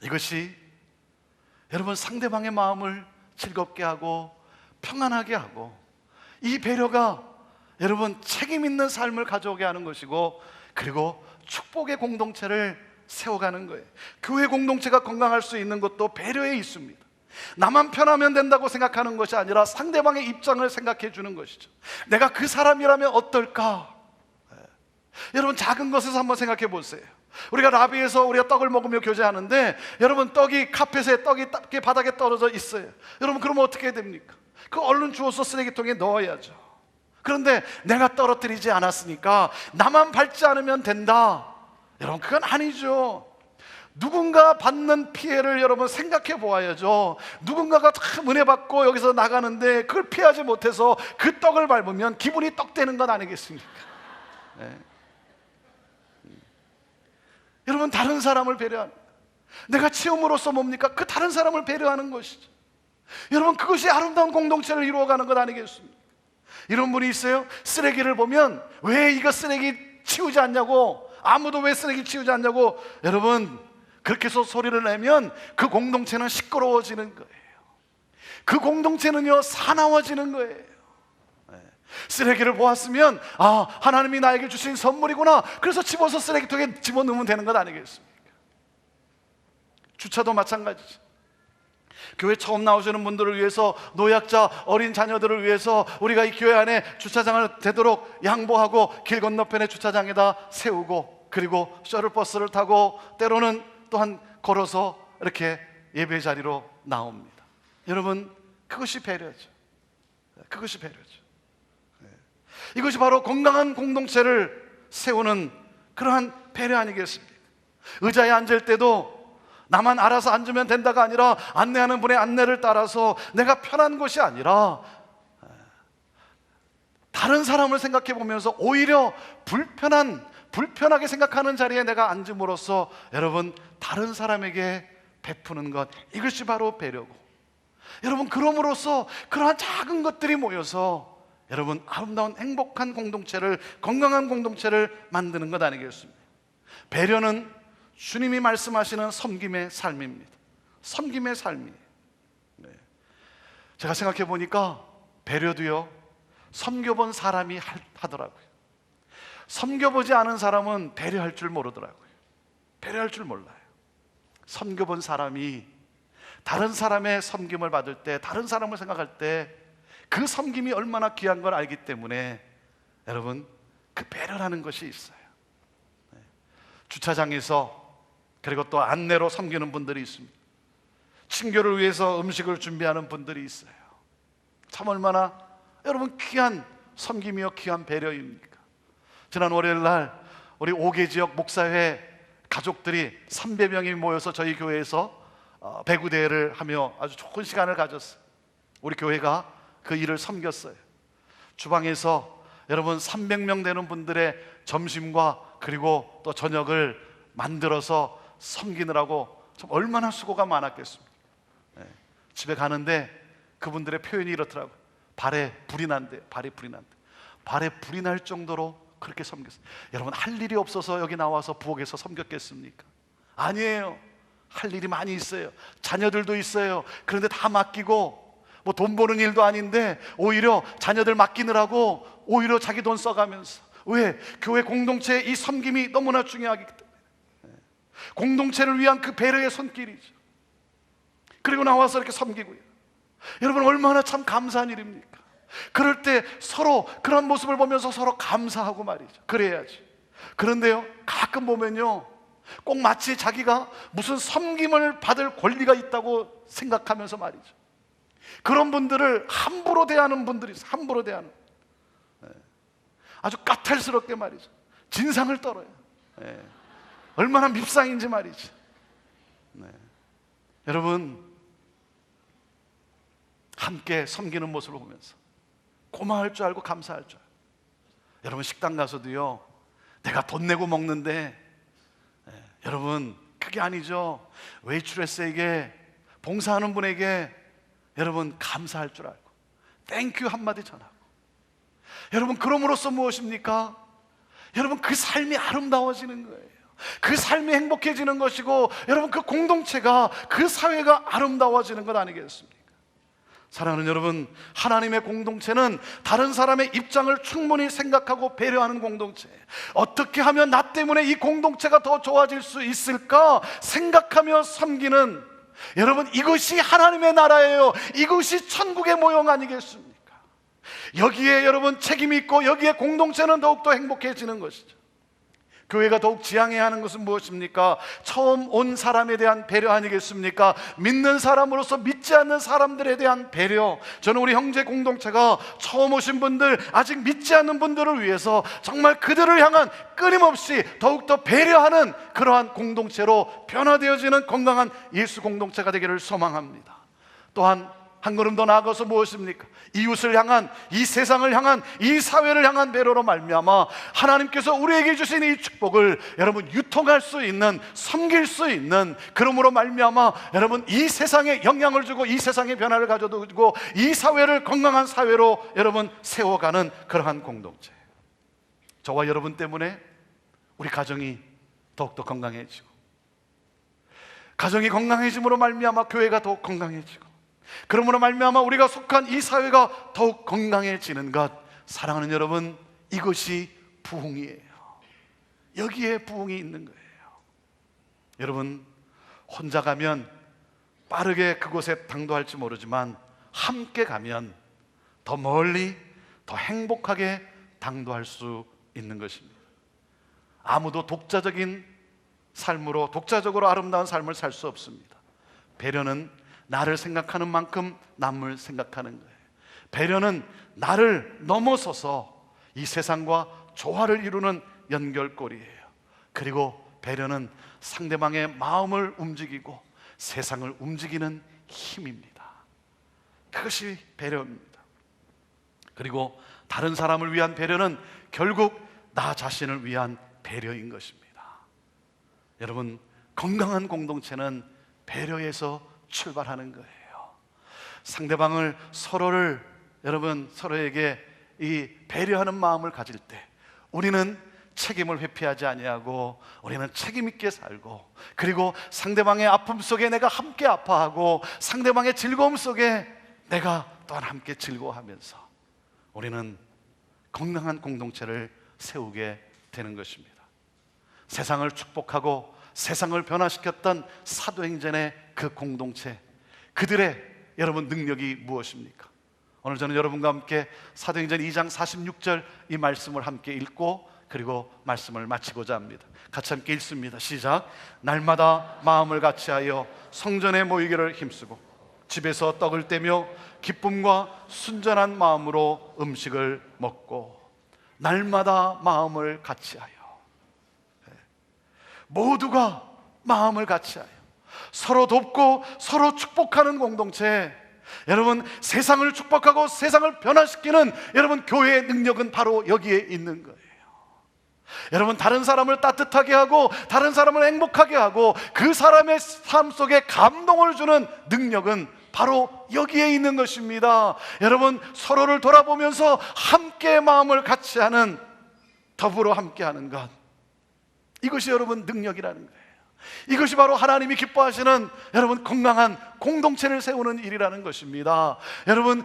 이것이 여러분 상대방의 마음을 즐겁게 하고 평안하게 하고, 이 배려가 여러분 책임 있는 삶을 가져오게 하는 것이고, 그리고 축복의 공동체를 세워가는 거예요. 교회 공동체가 건강할 수 있는 것도 배려에 있습니다. 나만 편하면 된다고 생각하는 것이 아니라 상대방의 입장을 생각해 주는 것이죠. 내가 그 사람이라면 어떨까? 여러분 작은 것에서 한번 생각해 보세요. 우리가 라비에서 우리가 떡을 먹으며 교제하는데, 여러분 떡이 카펫에 떡이 바닥에 떨어져 있어요. 여러분 그러면 어떻게 해야 됩니까? 그 얼른 주워서 쓰레기통에 넣어야죠. 그런데 내가 떨어뜨리지 않았으니까 나만 밟지 않으면 된다. 여러분 그건 아니죠. 누군가 받는 피해를 여러분 생각해 보아야죠. 누군가가 참 은혜 받고 여기서 나가는데 그걸 피하지 못해서 그 떡을 밟으면 기분이 떡되는 건 아니겠습니까? 여러분 다른 사람을 배려하는, 내가 체험으로서 뭡니까? 그 다른 사람을 배려하는 것이죠. 여러분 그것이 아름다운 공동체를 이루어가는 것 아니겠습니까? 이런 분이 있어요. 쓰레기를 보면 왜 이거 쓰레기 치우지 않냐고, 아무도 왜 쓰레기 치우지 않냐고, 여러분 그렇게 해서 소리를 내면 그 공동체는 시끄러워지는 거예요. 그 공동체는요 사나워지는 거예요. 쓰레기를 보았으면 하나님이 나에게 주신 선물이구나, 그래서 집어서 쓰레기통에 집어넣으면 되는 것 아니겠습니까? 주차도 마찬가지죠. 교회 처음 나오시는 분들을 위해서, 노약자, 어린 자녀들을 위해서 우리가 이 교회 안에 주차장을 되도록 양보하고 길 건너편에 주차장에다 세우고, 그리고 셔틀버스를 타고 때로는 또한 걸어서 이렇게 예배 자리로 나옵니다. 여러분 그것이 배려죠. 그것이 배려죠. 이것이 바로 건강한 공동체를 세우는 그러한 배려 아니겠습니까? 의자에 앉을 때도 나만 알아서 앉으면 된다가 아니라 안내하는 분의 안내를 따라서 내가 편한 것이 아니라 다른 사람을 생각해 보면서 오히려 불편하게 생각하는 자리에 내가 앉음으로써 여러분 다른 사람에게 베푸는 것, 이것이 바로 배려고, 여러분 그럼으로써 그러한 작은 것들이 모여서 여러분 아름다운 행복한 공동체를, 건강한 공동체를 만드는 것 아니겠습니까? 배려는 주님이 말씀하시는 섬김의 삶입니다. 섬김의 삶이에요. 제가 생각해 보니까 배려도요 섬겨본 사람이 하더라고요. 섬겨보지 않은 사람은 배려할 줄 모르더라고요. 배려할 줄 몰라요. 섬겨본 사람이 다른 사람의 섬김을 받을 때, 다른 사람을 생각할 때 그 섬김이 얼마나 귀한 걸 알기 때문에 여러분 그 배려라는 것이 있어요. 주차장에서, 그리고 또 안내로 섬기는 분들이 있습니다. 친교를 위해서 음식을 준비하는 분들이 있어요. 참 얼마나 여러분 귀한 섬김이요 귀한 배려입니까? 지난 월요일 날 우리 5개 지역 목사회 가족들이 300명이 모여서 저희 교회에서 배구 대회를 하며 아주 좋은 시간을 가졌어요. 우리 교회가 그 일을 섬겼어요. 주방에서 여러분 300명 되는 분들의 점심과 그리고 또 저녁을 만들어서 섬기느라고 참 얼마나 수고가 많았겠습니까? 집에 가는데 그분들의 표현이 이렇더라고요. 발에 불이 난대. 발에 불이 날 정도로 그렇게 섬겼어요. 여러분, 할 일이 없어서 여기 나와서 부엌에서 섬겼겠습니까? 아니에요. 할 일이 많이 있어요. 자녀들도 있어요. 그런데 다 맡기고, 뭐 돈 버는 일도 아닌데 오히려 자녀들 맡기느라고 오히려 자기 돈 써가면서. 왜? 교회 공동체의 이 섬김이 너무나 중요하기 때문에. 공동체를 위한 그 배려의 손길이죠. 그리고 나와서 이렇게 섬기고요. 여러분, 얼마나 참 감사한 일입니까? 그럴 때 서로 그런 모습을 보면서 서로 감사하고 말이죠. 그래야지. 그런데요, 가끔 보면요, 꼭 마치 자기가 무슨 섬김을 받을 권리가 있다고 생각하면서 말이죠, 그런 분들을 함부로 대하는 분들이 있어요. 함부로 대하는, 아주 까탈스럽게 말이죠, 진상을 떨어요. 얼마나 밉상인지 말이죠. 여러분, 함께 섬기는 모습을 보면서 고마울 줄 알고 감사할 줄 알고. 여러분, 식당 가서도요, 내가 돈 내고 먹는데, 여러분, 그게 아니죠. 웨이트레스에게, 봉사하는 분에게 여러분 감사할 줄 알고 땡큐 한마디 전하고. 여러분, 그럼으로써 무엇입니까? 여러분, 그 삶이 아름다워지는 거예요. 그 삶이 행복해지는 것이고, 여러분, 그 공동체가, 그 사회가 아름다워지는 것 아니겠습니까? 사랑하는 여러분, 하나님의 공동체는 다른 사람의 입장을 충분히 생각하고 배려하는 공동체. 어떻게 하면 나 때문에 이 공동체가 더 좋아질 수 있을까 생각하며 섬기는, 여러분, 이것이 하나님의 나라예요. 이것이 천국의 모형 아니겠습니까? 여기에 여러분 책임이 있고, 여기에 공동체는 더욱더 행복해지는 것이죠. 교회가 더욱 지향해야 하는 것은 무엇입니까? 처음 온 사람에 대한 배려 아니겠습니까? 믿는 사람으로서 믿지 않는 사람들에 대한 배려. 저는 우리 형제 공동체가 처음 오신 분들, 아직 믿지 않는 분들을 위해서 정말 그들을 향한 끊임없이 더욱더 배려하는 그러한 공동체로 변화되어지는 건강한 예수 공동체가 되기를 소망합니다. 또한 한 걸음 더 나아가서 무엇입니까? 이웃을 향한, 이 세상을 향한, 이 사회를 향한 배려로 말미암아 하나님께서 우리에게 주신 이 축복을 여러분 유통할 수 있는, 섬길 수 있는, 그러므로 말미암아 여러분 이 세상에 영향을 주고 이 세상의 변화를 가져두고 이 사회를 건강한 사회로 여러분 세워가는 그러한 공동체. 저와 여러분 때문에 우리 가정이 더욱더 건강해지고, 가정이 건강해짐으로 말미암아 교회가 더욱 건강해지고, 그러므로 말미암아 우리가 속한 이 사회가 더욱 건강해지는 것, 사랑하는 여러분, 이것이 부흥이에요. 여기에 부흥이 있는 거예요. 여러분, 혼자 가면 빠르게 그곳에 당도할지 모르지만 함께 가면 더 멀리, 더 행복하게 당도할 수 있는 것입니다. 아무도 독자적인 삶으로, 독자적으로 아름다운 삶을 살 수 없습니다. 배려는 나를 생각하는 만큼 남을 생각하는 거예요. 배려는 나를 넘어서서 이 세상과 조화를 이루는 연결고리예요. 그리고 배려는 상대방의 마음을 움직이고 세상을 움직이는 힘입니다. 그것이 배려입니다. 그리고 다른 사람을 위한 배려는 결국 나 자신을 위한 배려인 것입니다. 여러분, 건강한 공동체는 배려에서 출발하는 거예요. 상대방을, 서로를, 여러분 서로에게 이 배려하는 마음을 가질 때 우리는 책임을 회피하지 아니하고 우리는 책임 있게 살고, 그리고 상대방의 아픔 속에 내가 함께 아파하고 상대방의 즐거움 속에 내가 또한 함께 즐거워하면서 우리는 건강한 공동체를 세우게 되는 것입니다. 세상을 축복하고 세상을 변화시켰던 사도행전의 그 공동체, 그들의 여러분 능력이 무엇입니까? 오늘 저는 여러분과 함께 사도행전 2장 46절 이 말씀을 함께 읽고 그리고 말씀을 마치고자 합니다. 같이 함께 읽습니다. 시작. 날마다 마음을 같이하여 성전에 모이기를 힘쓰고 집에서 떡을 떼며 기쁨과 순전한 마음으로 음식을 먹고. 날마다 마음을 같이하여, 모두가 마음을 같이하여 서로 돕고 서로 축복하는 공동체. 여러분, 세상을 축복하고 세상을 변화시키는 여러분 교회의 능력은 바로 여기에 있는 거예요. 여러분, 다른 사람을 따뜻하게 하고 다른 사람을 행복하게 하고 그 사람의 삶 속에 감동을 주는 능력은 바로 여기에 있는 것입니다. 여러분, 서로를 돌아보면서 함께 마음을 같이 하는, 더불어 함께 하는 것, 이것이 여러분 능력이라는 거예요. 이것이 바로 하나님이 기뻐하시는 여러분 건강한 공동체를 세우는 일이라는 것입니다. 여러분,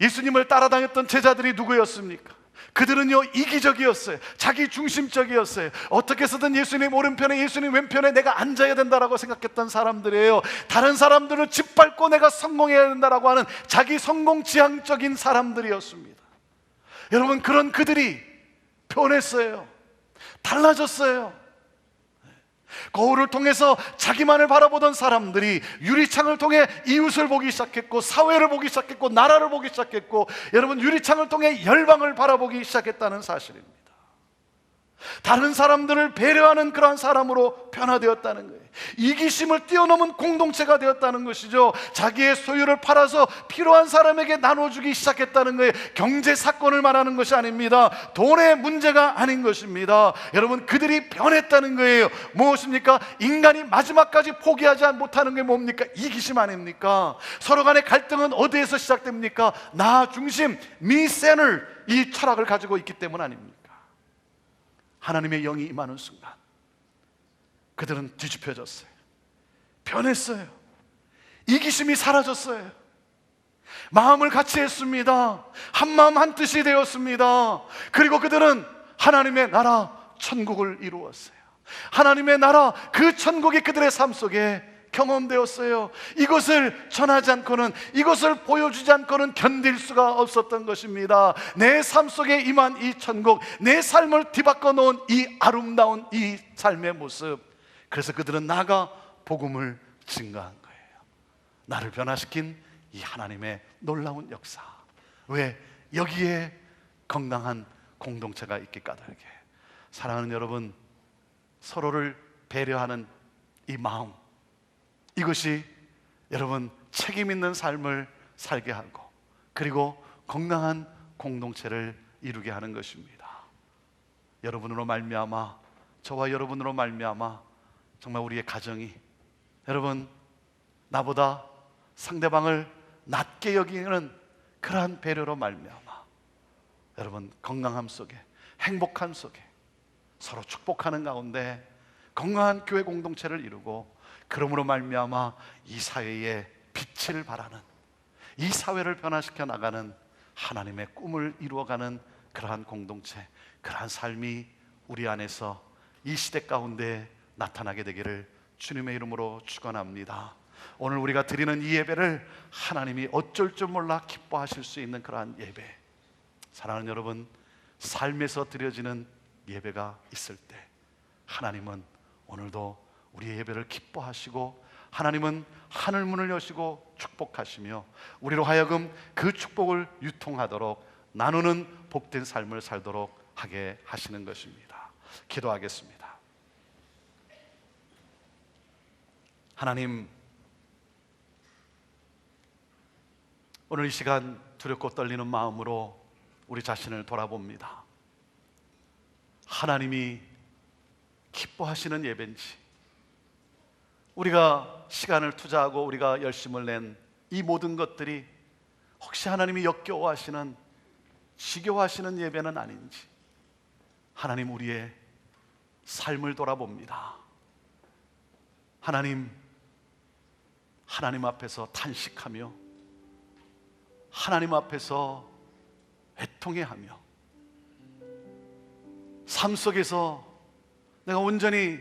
예수님을 따라다녔던 제자들이 누구였습니까? 그들은요, 이기적이었어요. 자기 중심적이었어요. 어떻게 해서든 예수님 오른편에 예수님 왼편에 내가 앉아야 된다라고 생각했던 사람들이에요. 다른 사람들을 짓밟고 내가 성공해야 된다라고 하는 자기 성공 지향적인 사람들이었습니다. 여러분, 그런 그들이 변했어요. 달라졌어요. 거울을 통해서 자기만을 바라보던 사람들이 유리창을 통해 이웃을 보기 시작했고, 사회를 보기 시작했고, 나라를 보기 시작했고, 여러분, 유리창을 통해 열방을 바라보기 시작했다는 사실입니다. 다른 사람들을 배려하는 그러한 사람으로 변화되었다는 거예요. 이기심을 뛰어넘은 공동체가 되었다는 것이죠. 자기의 소유를 팔아서 필요한 사람에게 나눠주기 시작했다는 거예요. 경제 사건을 말하는 것이 아닙니다. 돈의 문제가 아닌 것입니다. 여러분, 그들이 변했다는 거예요. 무엇입니까? 인간이 마지막까지 포기하지 못하는 게 뭡니까? 이기심 아닙니까? 서로 간의 갈등은 어디에서 시작됩니까? 나 중심, 미센을, 이 철학을 가지고 있기 때문 아닙니까? 하나님의 영이 임하는 순간 그들은 뒤집혀졌어요. 변했어요. 이기심이 사라졌어요. 마음을 같이 했습니다. 한마음 한뜻이 되었습니다. 그리고 그들은 하나님의 나라 천국을 이루었어요. 하나님의 나라, 그 천국이 그들의 삶 속에 경험되었어요. 이것을 전하지 않고는, 이것을 보여주지 않고는 견딜 수가 없었던 것입니다. 내 삶 속에 임한 이 천국, 내 삶을 뒤바꿔 놓은 이 아름다운 이 삶의 모습, 그래서 그들은 나아가 복음을 증거한 거예요. 나를 변화시킨 이 하나님의 놀라운 역사. 왜? 여기에 건강한 공동체가 있기 까닭에. 사랑하는 여러분, 서로를 배려하는 이 마음, 이것이 여러분 책임 있는 삶을 살게 하고, 그리고 건강한 공동체를 이루게 하는 것입니다. 여러분으로 말미암아, 저와 여러분으로 말미암아 정말 우리의 가정이, 여러분, 나보다 상대방을 낮게 여기는 그러한 배려로 말미암아 여러분 건강함 속에, 행복함 속에, 서로 축복하는 가운데 건강한 교회 공동체를 이루고, 그러므로 말미암아 이 사회에 빛을 발하는, 이 사회를 변화시켜 나가는 하나님의 꿈을 이루어가는 그러한 공동체, 그러한 삶이 우리 안에서 이 시대 가운데 나타나게 되기를 주님의 이름으로 축원합니다. 오늘 우리가 드리는 이 예배를 하나님이 어쩔 줄 몰라 기뻐하실 수 있는 그러한 예배, 사랑하는 여러분, 삶에서 드려지는 예배가 있을 때 하나님은 오늘도 우리의 예배를 기뻐하시고, 하나님은 하늘 문을 여시고 축복하시며 우리로 하여금 그 축복을 유통하도록 나누는 복된 삶을 살도록 하게 하시는 것입니다. 기도하겠습니다. 하나님, 오늘 이 시간 두렵고 떨리는 마음으로 우리 자신을 돌아봅니다. 하나님이 기뻐하시는 예배인지, 우리가 시간을 투자하고 우리가 열심을 낸 이 모든 것들이 혹시 하나님이 역겨워하시는, 지겨워하시는 예배는 아닌지, 하나님, 우리의 삶을 돌아봅니다. 하나님 앞에서 탄식하며, 하나님 앞에서 애통해하며, 삶 속에서 내가 온전히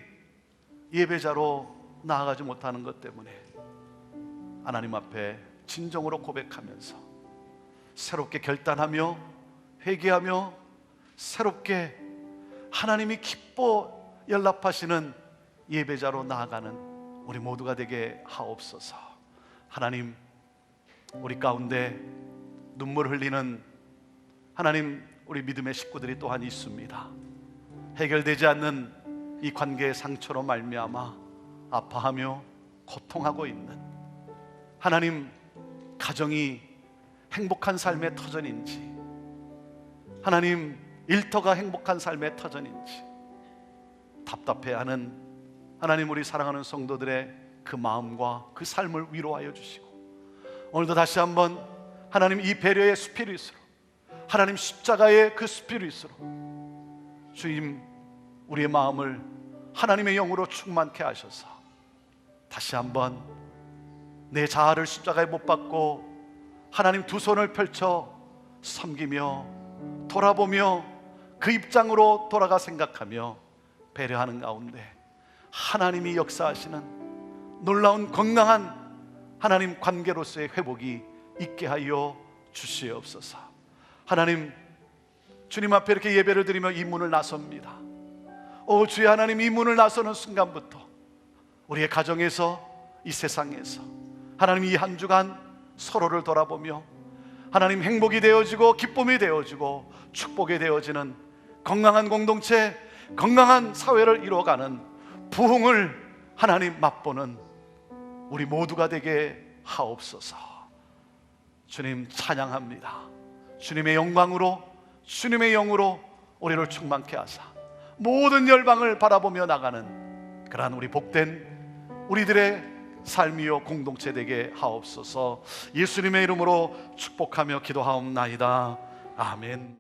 예배자로 나아가지 못하는 것 때문에 하나님 앞에 진정으로 고백하면서 새롭게 결단하며 회개하며 새롭게 하나님이 기뻐 연락하시는 예배자로 나아가는 우리 모두가 되게 하옵소서. 하나님, 우리 가운데 눈물 흘리는 하나님, 우리 믿음의 식구들이 또한 있습니다. 해결되지 않는 이 관계의 상처로 말미암아 아파하며 고통하고 있는, 하나님, 가정이 행복한 삶의 터전인지, 하나님 일터가 행복한 삶의 터전인지 답답해하는 하나님, 우리 사랑하는 성도들의 그 마음과 그 삶을 위로하여 주시고, 오늘도 다시 한번 하나님 이 배려의 스피릿으로, 하나님 십자가의 그 스피릿으로 주님 우리의 마음을 하나님의 영으로 충만케 하셔서 다시 한번 내 자아를 십자가에 못 박고 하나님 두 손을 펼쳐 섬기며 돌아보며 그 입장으로 돌아가 생각하며 배려하는 가운데 하나님이 역사하시는 놀라운 건강한 하나님 관계로서의 회복이 있게 하여 주시옵소서. 하나님, 주님 앞에 이렇게 예배를 드리며 이 문을 나섭니다. 오 주의 하나님, 이 문을 나서는 순간부터 우리의 가정에서, 이 세상에서 하나님 이 한 주간 서로를 돌아보며 하나님 행복이 되어지고 기쁨이 되어지고 축복이 되어지는 건강한 공동체, 건강한 사회를 이루어가는 부흥을 하나님 맛보는 우리 모두가 되게 하옵소서. 주님 찬양합니다. 주님의 영광으로, 주님의 영으로 우리를 충만케 하사 모든 열방을 바라보며 나가는 그러한 우리 복된 우리들의 삶이요 공동체 되게 하옵소서. 예수님의 이름으로 축복하며 기도하옵나이다. 아멘.